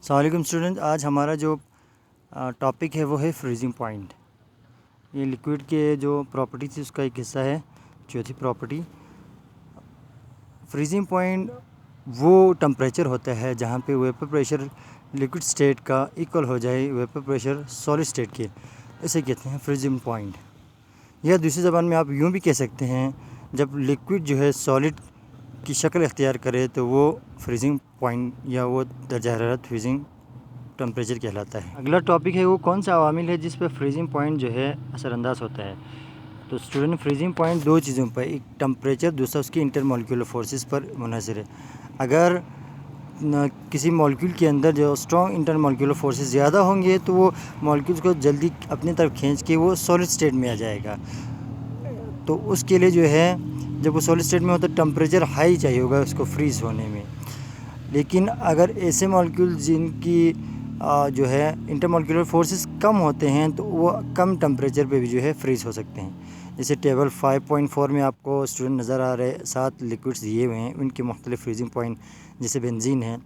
अस्सलाम स्टूडेंट, आज हमारा जो टॉपिक है वो है फ्रीजिंग पॉइंट। ये लिक्विड के जो प्रॉपर्टी थी उसका एक हिस्सा है। चौथी प्रॉपर्टी, फ्रीजिंग पॉइंट वो टेम्परेचर होता है जहाँ पे वेपर प्रेशर लिक्विड स्टेट का इक्वल हो जाए वेपर प्रेशर सॉलिड स्टेट के। इसे कहते हैं फ्रीजिंग पॉइंट। या दूसरी ज़बान में आप यूँ भी कह सकते हैं, जब लिक्विड जो है सॉलिड की शक्ल इख्तियार करे तो वो फ्रीजिंग पॉइंट या वो दर्जा हरारत फ्रीजिंग टेम्परेचर कहलाता है। अगला टॉपिक है वो कौन सा अवामिल है जिस पर फ्रीजिंग पॉइंट जो है असरअंदाज होता है। तो स्टूडेंट, फ्रीजिंग पॉइंट दो चीज़ों पर, एक टेम्परेचर, दूसरा उसकी इंटरमॉलिक्यूलर फोर्सेस पर मुनहसर है। अगर किसी मॉलिक्यूल के अंदर जो स्ट्रॉन्ग इंटरमॉलिक्यूलर फोर्सेस ज़्यादा होंगे तो वो मॉलिक्यूल्स को जल्दी अपनी तरफ खींच के वो सॉलिड स्टेट में आ जाएगा। तो उसके लिए जो है, जब वो सॉलिड स्टेट में हो तो टेम्परेचर हाई चाहिए होगा उसको फ्रीज़ होने में। लेकिन अगर ऐसे मॉलिक्यूल जिनकी जो है इंटरमॉलिक्यूलर फोर्सेस कम होते हैं तो वो कम टेम्परेचर पे भी जो है फ्रीज़ हो सकते हैं। जैसे टेबल 5.4 में आपको स्टूडेंट नज़र आ रहे 7 लिक्विड्स दिए हुए हैं, उनके मुख्तलिफ फ्रीजिंग पॉइंट। जैसे बेंजीन है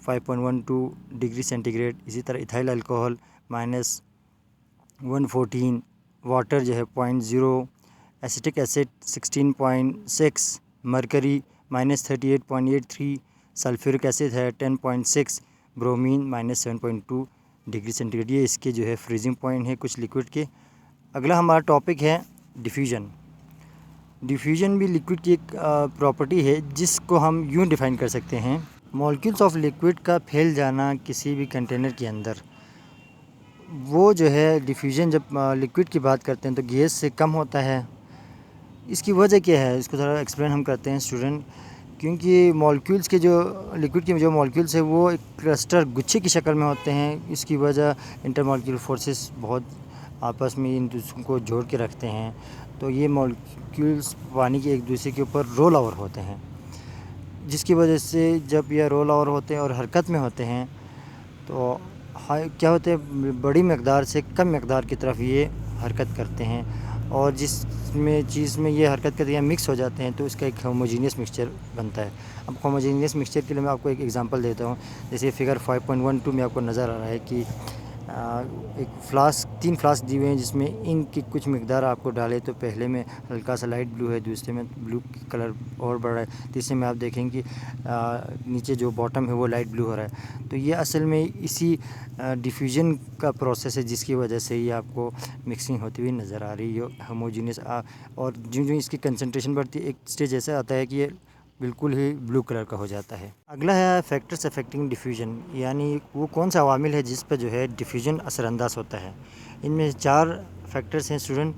5.12 डिग्री सेंटीग्रेड, इसी तरह इथाइल अल्कोहल -114, वाटर जो है 0.0, acetic acid 16.6, mercury -38.83, sulphuric acid है 10.6, ब्रोमीन -7.2 डिग्री सेंटीग्रेड। ये इसके जो है फ्रीजिंग पॉइंट है कुछ लिक्विड के। अगला हमारा टॉपिक है डिफ्यूजन। डिफ्यूजन भी लिक्विड की एक प्रॉपर्टी है जिसको हम यूँ डिफ़ाइन कर सकते हैं, मॉलिक्यूल्स ऑफ लिक्विड का फैल जाना किसी भी कंटेनर के अंदर। वो जो है डिफ्यूजन, जब लिक्विड की बात करते हैं तो गैस से कम होता है। इसकी वजह क्या है, इसको ज़रा एक्सप्लेन हम करते हैं स्टूडेंट। क्योंकि मॉलिक्यूल्स के जो लिक्विड के जो मॉलिक्यूल्स है वो एक क्लस्टर गुच्छे की शक्ल में होते हैं। इसकी वजह इंटरमॉलिक्यूलर फोर्सेस बहुत आपस में इन दूसरों को जोड़ के रखते हैं। तो ये मॉलिक्यूल्स पानी के एक दूसरे के ऊपर रोल ओवर होते हैं, जिसकी वजह से जब ये रोल ओवर होते हैं और हरकत में होते हैं तो क्या होते हैं, बड़ी मकदार से कम मकदार की तरफ ये हरकत करते हैं। और जिसमें चीज़ में ये हरकत करते हैं मिक्स हो जाते हैं तो इसका एक होमोजीनियस मिक्सचर बनता है। अब होमोजीनियस मिक्सचर के लिए मैं आपको एक एग्जांपल देता हूँ। जैसे फिगर 5.12 में आपको नज़र आ रहा है कि एक फ्लास्क, 3 फ्लास्क दिए हुए हैं जिसमें इंक की कुछ मकदार आपको डाले तो पहले में हल्का सा लाइट ब्लू है, दूसरे में ब्लू कलर और बढ़ रहा है, तीसरे में आप देखेंगे नीचे जो बॉटम है वो लाइट ब्लू हो रहा है। तो ये असल में इसी डिफ्यूजन का प्रोसेस है जिसकी वजह से ये आपको मिक्सिंग होती हुई नज़र आ रही है होमोजीनियस। और जो जो इसकी कंसंट्रेशन बढ़ती है, एक स्टेज ऐसा आता है कि ये बिल्कुल ही ब्लू कलर का हो जाता है। अगला है फैक्टर्स अफेक्टिंग डिफ्यूजन, यानी वो कौन सा अवामिल है जिस पर जो है डिफ्यूजन असरअंदाज होता है। इनमें 4 फैक्टर्स हैं स्टूडेंट।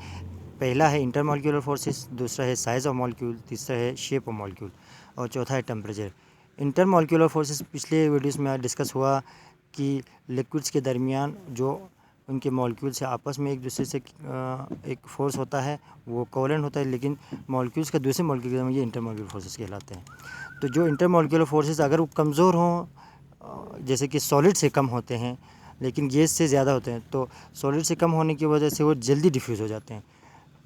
पहला है इंटरमॉलिक्यूलर फोर्सेस, दूसरा है साइज़ ऑफ मॉलिक्यूल, तीसरा है शेप ऑफ मॉलिक्यूल और चौथा है टेम्परेचर। इंटरमॉलिक्यूलर फोर्सेस पिछले वीडियोस में डिस्कस हुआ कि लिक्विड्स के दरमियान जो उनके मॉलिक्यूल से आपस में एक दूसरे से एक फ़ोर्स होता है वो कोवेलेंट होता है, लेकिन मॉलिक्यूल्स का दूसरे मॉलिक्यूल के दरमियान ये इंटरमॉलिक्यूलर फोर्सेस कहलाते हैं। तो जो इंटरमॉलिक्यूलर फोर्सेस अगर वो कमज़ोर हों, जैसे कि सॉलिड से कम होते हैं लेकिन गैस से ज़्यादा होते हैं, तो सॉलिड से कम होने की वजह से वो जल्दी डिफ्यूज़ हो जाते हैं,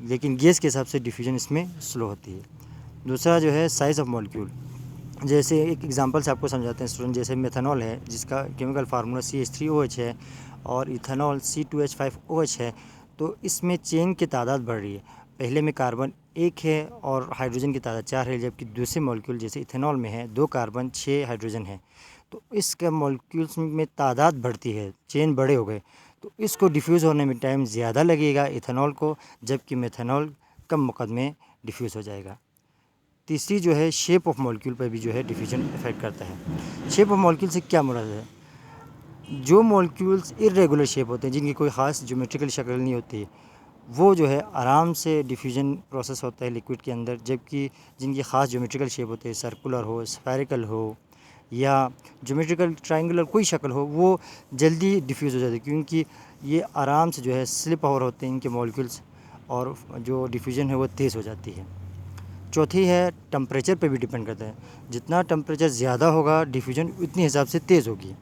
लेकिन गैस के हिसाब से डिफ्यूजन इसमें स्लो होती है। दूसरा जो है साइज़ ऑफ मॉलिक्यूल। जैसे एक एग्जांपल से आपको समझाते हैं स्टूडेंट। जैसे मेथनॉल है जिसका केमिकल फार्मूला CH3OH है और इथेनॉल C2H5OH है। तो इसमें चेन की तादाद बढ़ रही है। पहले में कार्बन 1 है और हाइड्रोजन की तादाद 4 है, जबकि दूसरे मॉलिक्यूल जैसे इथेनॉल में है 2 कार्बन 6 हाइड्रोजन है। तो इसके मॉलिक्यूल्स में तादाद बढ़ती है, चेन बड़े हो गए, तो इसको डिफ्यूज़ होने में टाइम ज़्यादा लगेगा इथेनॉल को, जबकि मेथनॉल कम वक़्त में डिफ्यूज़ हो जाएगा। तीसरी जो है शेप ऑफ मॉलिक्यूल पर भी जो है डिफ्यूजन इफेक्ट करता है। शेप ऑफ मॉलिक्यूल से क्या मुराद है, जो मॉलिक्यूल्स इरेगुलर शेप होते हैं, जिनकी कोई ख़ास ज्योमेट्रिकल शक्ल नहीं होती, वो जो है आराम से डिफ्यूजन प्रोसेस होता है लिक्विड के अंदर। जबकि जिनकी ख़ास ज्योमेट्रिकल शेप होती है, सर्कुलर हो, स्फेरिकल हो या ज्योमेट्रिकल ट्रायंगुलर कोई शक्ल हो, वो जल्दी डिफ्यूज़ हो जाती है, क्योंकि ये आराम से जो है स्लिप ओवर होते हैं इनके मॉलिक्यूल्स और जो डिफ्यूजन है वो तेज़ हो जाती है। चौथी है टेम्परेचर पे भी डिपेंड करता है। जितना टेम्परेचर ज़्यादा होगा डिफ्यूजन उतनी हिसाब से तेज़ होगी,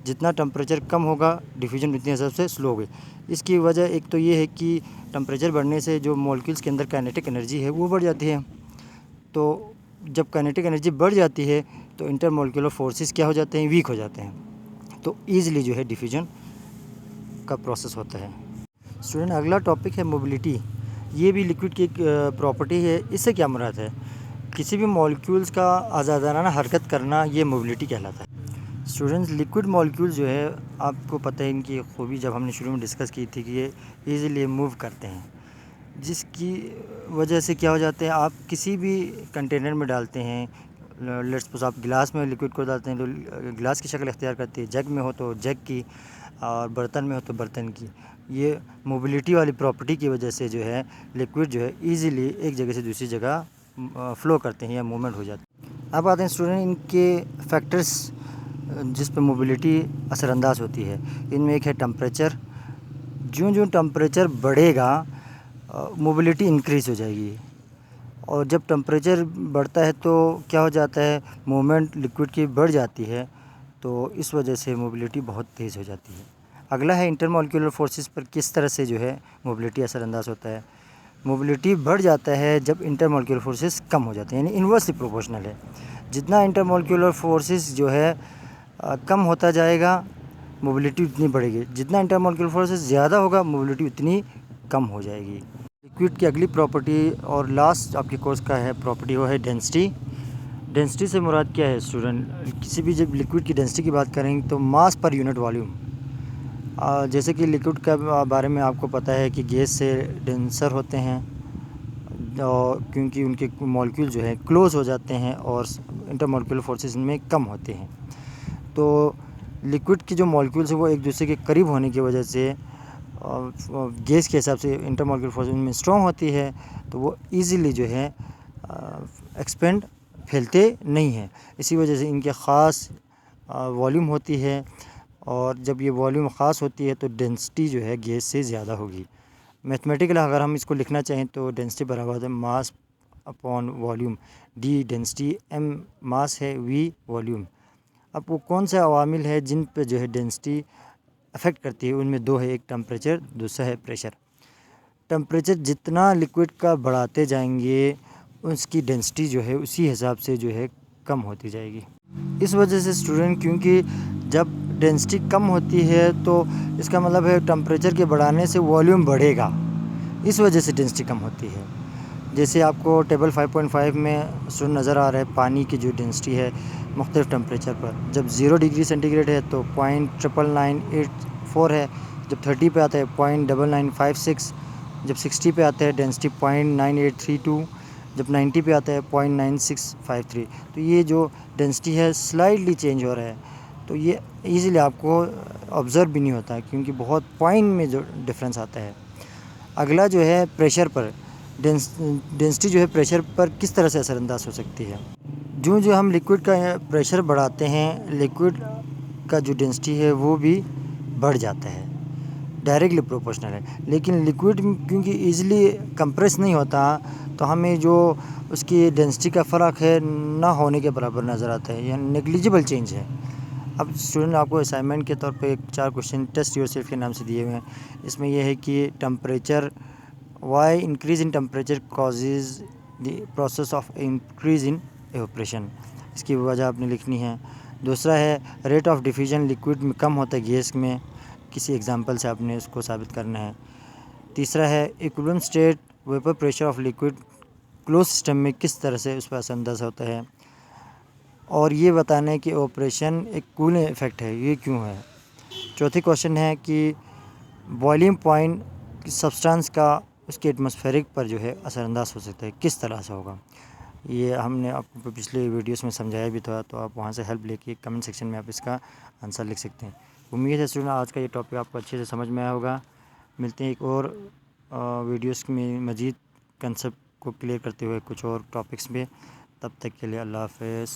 जितना टेम्परेचर कम होगा डिफ्यूजन उतनी हिसाब से स्लो होगी। इसकी वजह एक तो ये है कि टेम्परेचर बढ़ने से जो मॉलिक्यूल्स के अंदर काइनेटिक एनर्जी है वो बढ़ जाती है। तो जब काइनेटिक एनर्जी बढ़ जाती है तो इंटरमॉलिक्यूलर फोर्सेस क्या हो जाते हैं, वीक हो जाते हैं। तो ईज़िली जो है डिफ्यूजन का प्रोसेस होता है। स्टूडेंट, अगला टॉपिक है मोबिलिटी। ये भी लिक्विड की एक प्रॉपर्टी है। इससे क्या मुराद है? किसी भी मॉलिक्यूल्स का आज़ादाना हरकत करना, ये मोबिलिटी कहलाता है। स्टूडेंट्स, लिक्विड मॉलिक्यूल जो है, आपको पता है इनकी खूबी जब हमने शुरू में डिस्कस की थी कि ये ईज़िली मूव करते हैं, जिसकी वजह से क्या हो जाते हैं, आप किसी भी कंटेनर में डालते हैं, लेट्स सपोज आप गिलास में लिक्विड को डालते हैं तो गिलास की शक्ल इख्तियार करती है, जग में हो तो जग की, और बर्तन में हो तो बर्तन की। ये मोबिलिटी वाली प्रॉपर्टी की वजह से जो है लिक्विड जो है ईज़िली एक जगह से दूसरी जगह फ़्लो करते हैं या मूवमेंट हो जाते हैं। अब आते हैं स्टूडेंट इनके फैक्टर्स जिस पर मोबिलिटी असरअंदाज होती है। इनमें एक है टेम्परेचर। जो टेम्परेचर बढ़ेगा मोबिलिटी इंक्रीज़ हो जाएगी, और जब टेम्परेचर बढ़ता है तो क्या हो जाता है, मूवमेंट लिक्विड की बढ़ जाती है, तो इस वजह से मोबिलिटी बहुत तेज़ हो जाती है। अगला है इंटरमॉलिक्यूलर फोर्सेस पर किस तरह से जो है मोबिलिटी असरअंदाज होता है। मोबिलिटी बढ़ जाता है जब इंटरमॉलिक्यूलर फोर्सेस कम हो जाते हैं, यानी इन्वर्सली प्रोपोर्शनल है। जितना इंटरमॉलिक्यूलर फोर्सेस जो है कम होता जाएगा, मोबिलिटी उतनी बढ़ेगी। जितना इंटरमॉलिक्यूलर फोर्सेस ज़्यादा होगा, मोबिलिटी उतनी कम हो जाएगी। लिक्विड की अगली प्रॉपर्टी और लास्ट आपके कोर्स का है प्रॉपर्टी, वो है डेंसिटी। डेंसिटी से मुराद क्या है स्टूडेंट? किसी भी जब लिक्विड की डेंसिटी की बात करेंगे तो मास पर यूनिट वॉल्यूम। जैसे कि लिक्विड का बारे में आपको पता है कि गैस से डेंसर होते हैं, और क्योंकि उनके मॉलिक्यूल जो है क्लोज़ हो जाते हैं और इंटरमॉलिक्यूलर फोर्सेस इनमें कम होते हैं। तो लिक्विड की जो मॉलिक्यूल्स हैं वो एक दूसरे के करीब होने की वजह से गैस के हिसाब से इंटरमॉलिक्यूलर फोर्स उनमें स्ट्रॉन्ग होती है, तो वो ईज़िली जो है एक्सपेंड फैलते नहीं हैं। इसी वजह से इनके ख़ास वॉल्यूम होती है, और जब ये वॉल्यूम ख़ास होती है तो डेंसिटी जो है गैस से ज़्यादा होगी। मैथमेटिकल अगर हम इसको लिखना चाहें तो डेंसिटी बराबर है mass upon volume. D density, M mass है, वी वॉल्यूम। अब वो कौन से अवामिल है जिन पे जो है डेंसिटी अफेक्ट करती है? उनमें दो है, एक टेम्परेचर, दूसरा है प्रेशर। टेम्परेचर जितना लिक्विड का बढ़ाते जाएंगे, उसकी डेंसिटी जो है उसी हिसाब से जो है कम होती जाएगी। इस वजह से स्टूडेंट, क्योंकि जब डेंसिटी कम होती है तो इसका मतलब है टेम्परेचर के बढ़ाने से वॉल्यूम बढ़ेगा, इस वजह से डेंसिटी कम होती है। जैसे आपको टेबल 5.5 में स्टूडेंट नज़र आ रहा है, पानी की जो डेंसिटी है मुख्तलिफ़ टेम्परेचर पर, जब 0 डिग्री सेंटीग्रेड है तो 0.99984 है, जब 30 पे आता है 0.9956, जब 60 पे आता है डेंसिटी 0.9832, जब 90 पे आता है 0.9653। तो ये जो डेंसिटी है स्लाइडली चेंज हो रहा है, तो ये ईज़िली आपको ऑब्ज़र्व भी नहीं होता है, क्योंकि बहुत पॉइंट में जो डिफरेंस आता है। अगला जो है प्रेशर पर, डेंसिटी जो है प्रेशर पर किस तरह से असरअंदाज हो सकती है। जो हम लिक्विड का प्रेशर बढ़ाते हैं, लिक्विड का जो डेंसिटी है वो भी बढ़ जाता है, डायरेक्टली प्रोपोर्शनल है। लेकिन लिक्विड क्योंकि ईज़िली कंप्रेस नहीं होता, तो हमें जो उसकी डेंसिटी का फ़र्क है ना होने के बराबर नज़र आता है, यानी नेग्लिजिबल चेंज है। अब स्टूडेंट, आपको असाइनमेंट के तौर पे 4 क्वेश्चन टेस्ट योरसेल्फ के नाम से दिए हुए हैं। इसमें यह है कि temperature, why increase in temperature causes the process of increase in evaporation, इसकी वजह आपने लिखनी है। दूसरा है रेट ऑफ डिफ्यूजन, लिक्विड में कम होता है गैस में, किसी एग्जांपल से आपने उसको साबित करना है। तीसरा है equilibrium state, vapour pressure of liquid close system में किस तरह से उस पर असरअंदाज होता है, और ये बताना है कि ऑपरेशन एक कूलिंग इफ़ेक्ट है, ये क्यों है। चौथी क्वेश्चन है कि बॉइलिंग पॉइंट सब्सटेंस का उसके एटमॉस्फेरिक पर जो है असरअंदाज हो सकता है, किस तरह से होगा। ये हमने आपको पिछले वीडियोस में समझाया भी था, तो आप वहाँ से हेल्प लेके कमेंट सेक्शन में आप इसका आंसर लिख सकते हैं। उम्मीद है स्टूडेंट आज का ये टॉपिक आपको अच्छे से समझ में आया होगा। मिलते हैं एक और वीडियोस में मज़ीद कंसेप्ट को क्लियर करते हुए कुछ और टॉपिक्स में। तब तक के लिए अल्लाह हाफ़िज़।